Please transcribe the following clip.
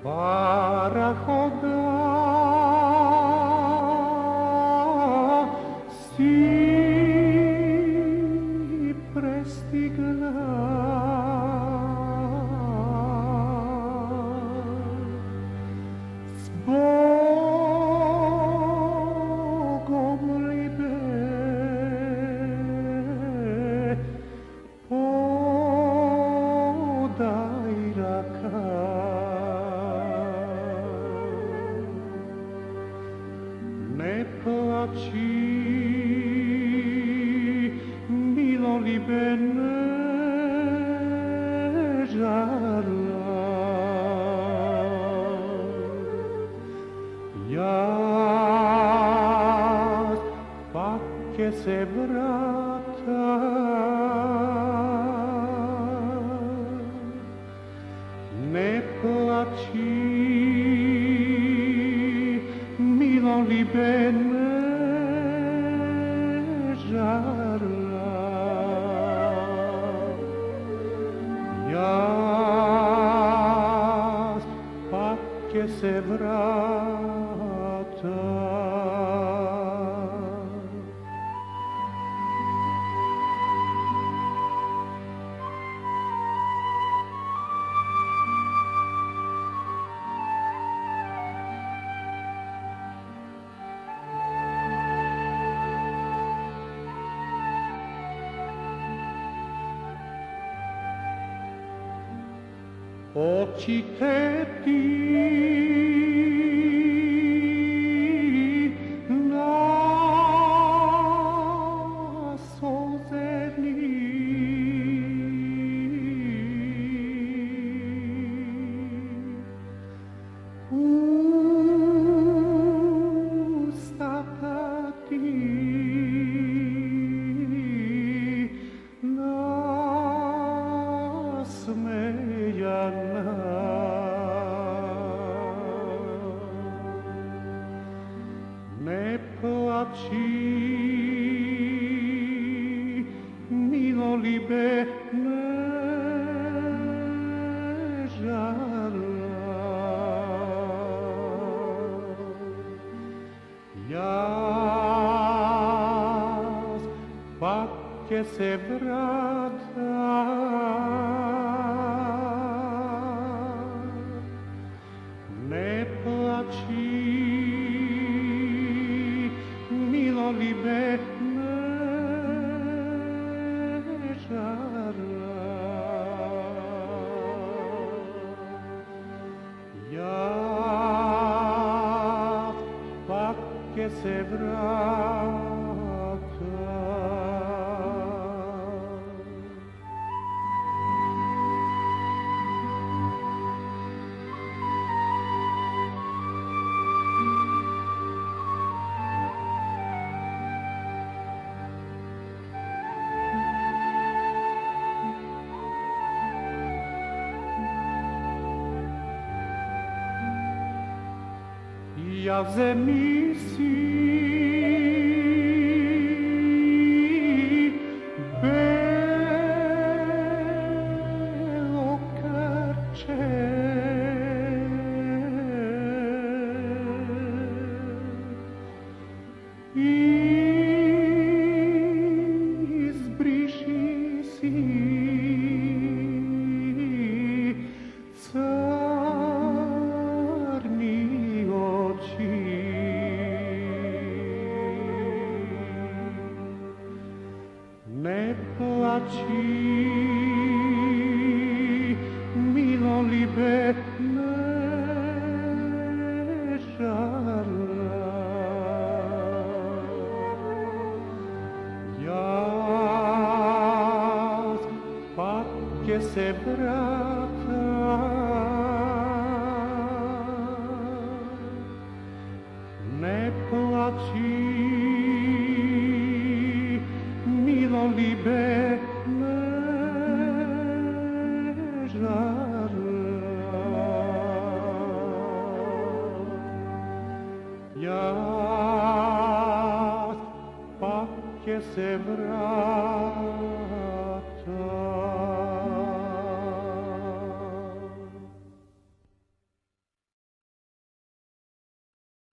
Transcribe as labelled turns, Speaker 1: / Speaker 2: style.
Speaker 1: Parahoda si prestigla, zbogom libe podaj raka. Ne plači, milolibe, ne žarla. Jaz pa ke se vrata, ne plači, milolibe, ne žarla. Jaz pa ke se vrata. Ocite ti nasozeni, usta ti nasmejana. Ne plači, milolibe, ne žarla. Jaz pa ke se vrata, ne plači, milolibe, ne žarla. Jaz pa ke se vrata. Ja zemi si belo krče, izbriši si ne plači, milolibe, ne žarla. Jaz pa ke se vrata, ne plači, milolibe, ne žarla. Jaz pa ke se vrata.